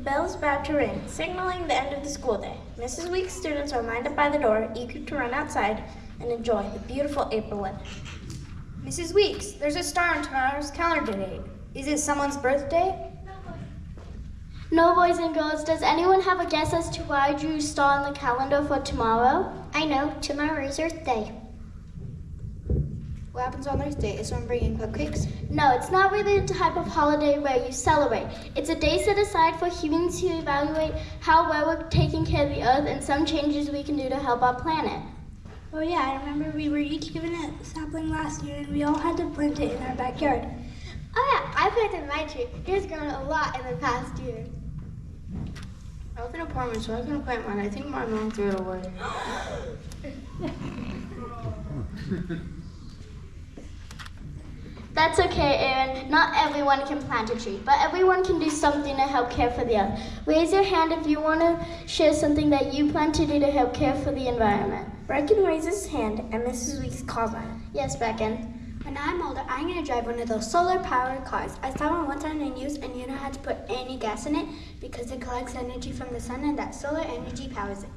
bell is about to ring, signaling the end of the school day. Mrs. Week's students are lined up by the door, eager to run outside and enjoy the beautiful April weather. Mrs. Weeks, there's a star on tomorrow's calendar today. Is it someone's birthday? No, boys and girls, does anyone have a guess as to why I drew a star on the calendar for tomorrow? I know, tomorrow is Earth Day. What happens on Earth Day? Is someone bringing cupcakes? No, it's not really the type of holiday where you celebrate. It's a day set aside for humans to evaluate how well we're taking care of the Earth and some changes we can do to help our planet. Oh yeah, I remember we were each given a sapling last year and we all had to plant it in our backyard. Oh yeah, I planted my tree. It's grown a lot in the past year. I live in an apartment, so I couldn't plant mine. I think my mom threw it away. That's okay, Aaron. Not everyone can plant a tree, but everyone can do something to help care for the Earth. Raise your hand if you want to share something that you plan to do to help care for the environment. Brecken raises his hand and Mrs. Weeks calls on him. Yes, Brecken. When I'm older, I'm going to drive one of those solar-powered cars. I saw one time in use, and you don't have to put any gas in it because it collects energy from the sun, and that solar energy powers it.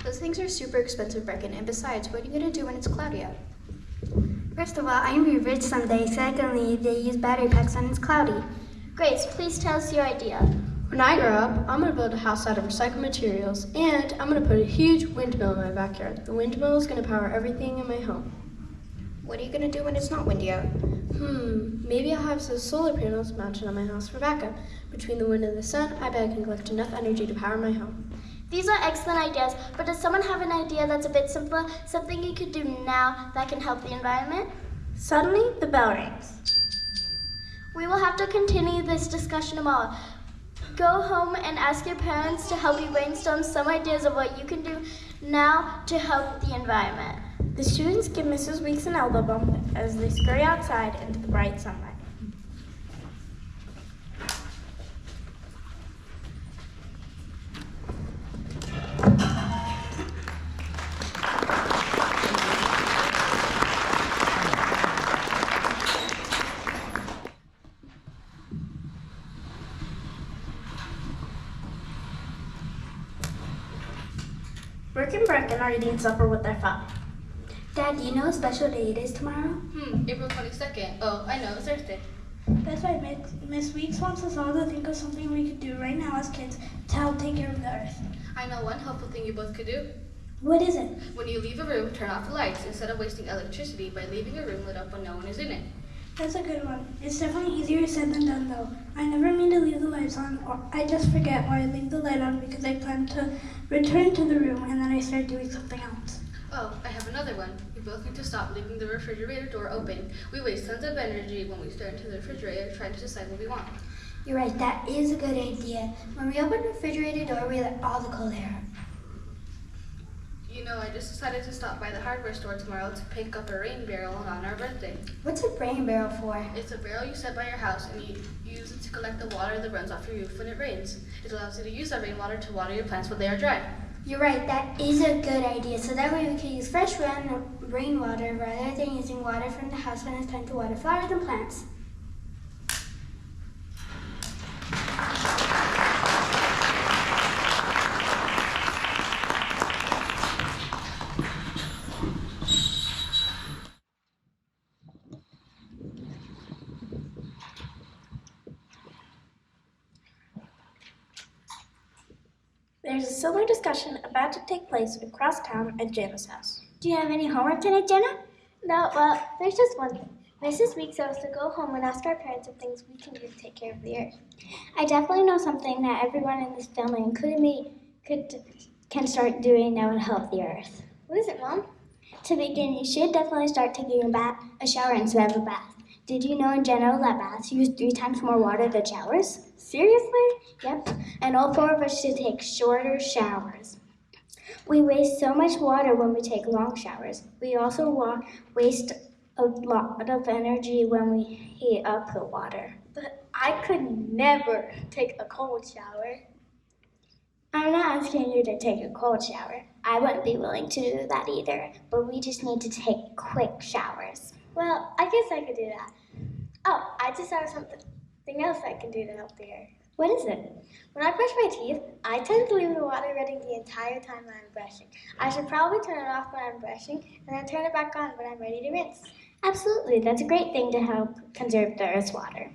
Those things are super expensive, Brecken. And besides, what are you going to do when it's cloudy out? First of all, I'm going to be rich someday. Secondly, they use battery packs when it's cloudy. Grace, please tell us your idea. When I grow up, I'm going to build a house out of recycled materials, and I'm going to put a huge windmill in my backyard. The windmill is going to power everything in my home. What are you going to do when it's not windy out? Maybe I'll have some solar panels mounted on my house for backup. Between the wind and the sun, I bet I can collect enough energy to power my home. These are excellent ideas, but does someone have an idea that's a bit simpler, something you could do now that can help the environment? Suddenly, the bell rings. We will have to continue this discussion tomorrow. Go home and ask your parents to help you brainstorm some ideas of what you can do now to help the environment. The students give Mrs. Weeks an elbow bump as they scurry outside into the bright sunlight. Brooke and Brecken are eating supper with their father. Dad, do you know what special day it is tomorrow? April 22nd. Oh, I know, it's Earth Day. That's right, Miss Weeks wants us all to think of something we could do right now as kids to help take care of the Earth. I know one helpful thing you both could do. What is it? When you leave a room, turn off the lights instead of wasting electricity by leaving a room lit up when no one is in it. That's a good one. It's definitely easier said than done, though. I never mean to leave the lights on, or I just forget, or I leave the light on because I plan to return to the room and then I start doing something else. Oh, I have another one. We both need to stop leaving the refrigerator door open. We waste tons of energy when we stare into the refrigerator trying to decide what we want. You're right, that is a good idea. When we open the refrigerator door, we let all the cold air out. You know, I just decided to stop by the hardware store tomorrow to pick up a rain barrel on our birthday. What's a rain barrel for? It's a barrel you set by your house and you use it to collect the water that runs off your roof when it rains. It allows you to use that rainwater to water your plants when they are dry. You're right, that is a good idea. So that way we can use fresh rainwater rather than using water from the house when it's time to water flowers and plants. There's a similar discussion about to take place across town at Jenna's house. Do you have any homework tonight, Jenna? No, well, there's just one thing. Mrs. Weeks wants us to go home and ask our parents of things we can do to take care of the Earth. I definitely know something that everyone in this family, including me, can start doing that would help the Earth. What is it, Mom? To begin, you should definitely start taking a shower instead of a bath. Did you know in general that baths use 3 times more water than showers? Seriously? Yep, and all 4 of us should take shorter showers. We waste so much water when we take long showers. We also waste a lot of energy when we heat up the water. But I could never take a cold shower. I'm not asking you to take a cold shower. I wouldn't be willing to do that either, but we just need to take quick showers. Well, I guess I could do that. Oh, I just thought of something else I can do to help the Earth. What is it? When I brush my teeth, I tend to leave the water running the entire time that I'm brushing. I should probably turn it off when I'm brushing and then turn it back on when I'm ready to rinse. Absolutely, that's a great thing to help conserve the Earth's water.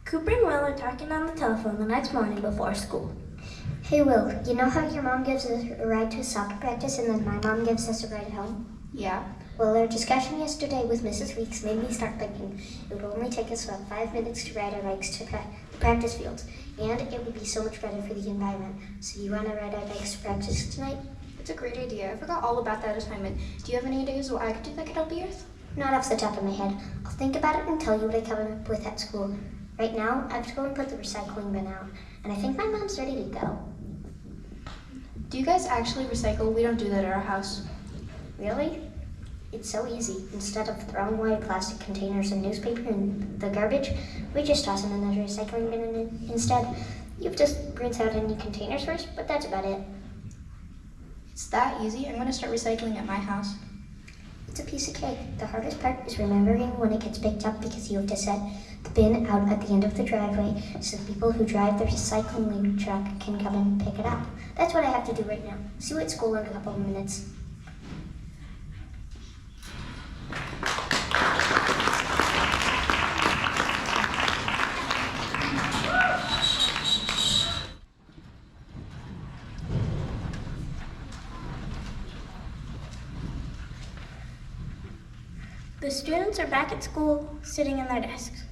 Cooper and Will are talking on the telephone the next morning before school. Hey Will, you know how your mom gives us a ride to soccer practice and then my mom gives us a ride home? Yeah. Well, our discussion yesterday with Mrs. Weeks made me start thinking it would only take us about 5 minutes to ride our bikes to the practice fields, and it would be so much better for the environment. So you want to ride our bikes to practice tonight? It's a great idea. I forgot all about that assignment. Do you have any ideas what I could do that could help the Earth? Not off the top of my head. I'll think about it and tell you what I come up with at school. Right now, I have to go and put the recycling bin out, and I think my mom's ready to go. Do you guys actually recycle? We don't do that at our house. Really? It's so easy. Instead of throwing away plastic containers and newspaper in the garbage, we just toss them in the recycling bin instead. You have to rinse out any containers first, but that's about it. It's that easy. I'm going to start recycling at my house. It's a piece of cake. The hardest part is remembering when it gets picked up because you have to set the bin out at the end of the driveway so the people who drive the recycling truck can come and pick it up. That's what I have to do right now. See you at school in a couple of minutes. The students are back at school, sitting in their desks.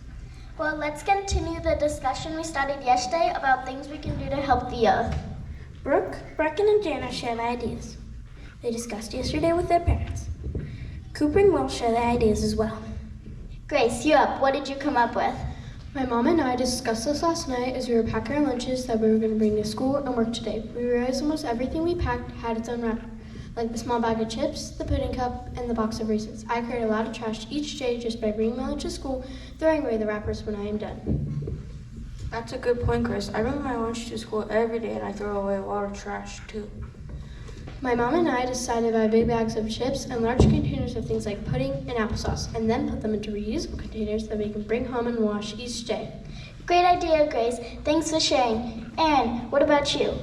Well, let's continue the discussion we started yesterday about things we can do to help the Earth. Brooke, Brecken, and Jana share the ideas. They discussed yesterday with their parents. Cooper and Will share their ideas as well. Grace, you up. What did you come up with? My mom and I discussed this last night as we were packing our lunches that we were going to bring to school and work today. We realized almost everything we packed had its own wrapper, like the small bag of chips, the pudding cup, and the box of raisins. I create a lot of trash each day just by bringing my lunch to school, throwing away the wrappers when I am done. That's a good point, Chris. I bring my lunch to school every day and I throw away a lot of trash too. My mom and I decided to buy big bags of chips and large containers of things like pudding and applesauce, and then put them into reusable containers that we can bring home and wash each day. Great idea, Grace. Thanks for sharing. Aaron, what about you?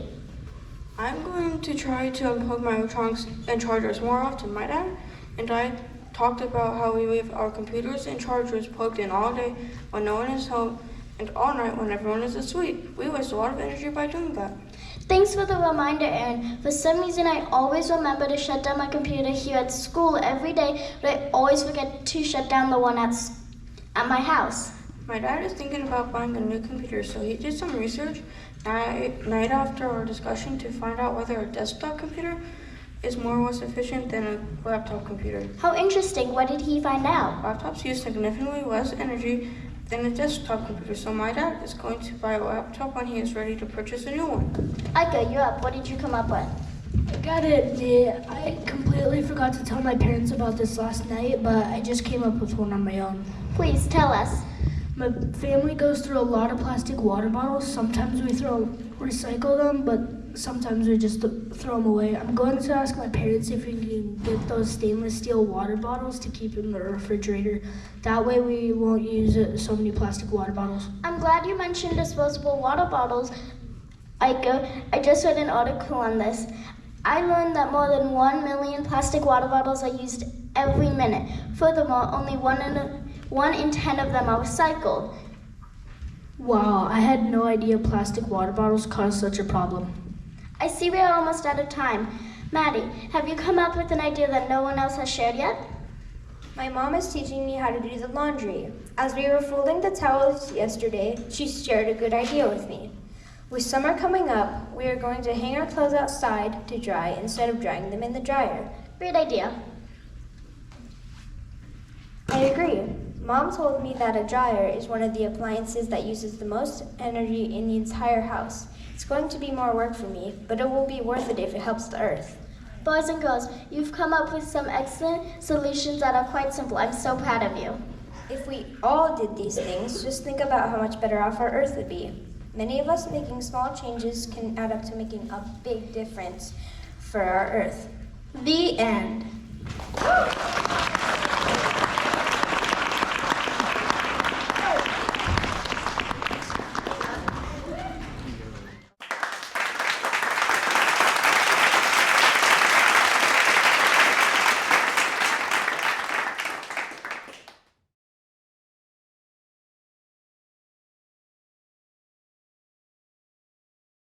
I'm going to try to unplug my electronics and chargers more often. My dad and I talked about how we leave our computers and chargers plugged in all day when no one is home and all night when everyone is asleep. We waste a lot of energy by doing that. Thanks for the reminder, Aaron. For some reason, I always remember to shut down my computer here at school every day, but I always forget to shut down the one at my house. My dad is thinking about buying a new computer, so he did some research night after our discussion to find out whether a desktop computer is more or less efficient than a laptop computer. How interesting. What did he find out? Laptops use significantly less energy than a desktop computer, so my dad is going to buy a laptop when he is ready to purchase a new one. Ika, you're up. What did you come up with? I gotta admit, I completely forgot to tell my parents about this last night, but I just came up with one on my own. Please tell us. My family goes through a lot of plastic water bottles. Sometimes we recycle them, but sometimes we just throw them away. I'm going to ask my parents if we can get those stainless steel water bottles to keep in the refrigerator. That way we won't use so many plastic water bottles. I'm glad you mentioned disposable water bottles, Ika. I just read an article on this. I learned that more than 1 million plastic water bottles are used every minute. Furthermore, only 1 in 10 of them are recycled. Wow, I had no idea plastic water bottles caused such a problem. I see we are almost out of time. Maddie, have you come up with an idea that no one else has shared yet? My mom is teaching me how to do the laundry. As we were folding the towels yesterday, she shared a good idea with me. With summer coming up, we are going to hang our clothes outside to dry instead of drying them in the dryer. Great idea. I agree. Mom told me that a dryer is one of the appliances that uses the most energy in the entire house. It's going to be more work for me, but it will be worth it if it helps the earth. Boys and girls, you've come up with some excellent solutions that are quite simple. I'm so proud of you. If we all did these things, just think about how much better off our Earth would be. Many of us making small changes can add up to making a big difference for our Earth. The end.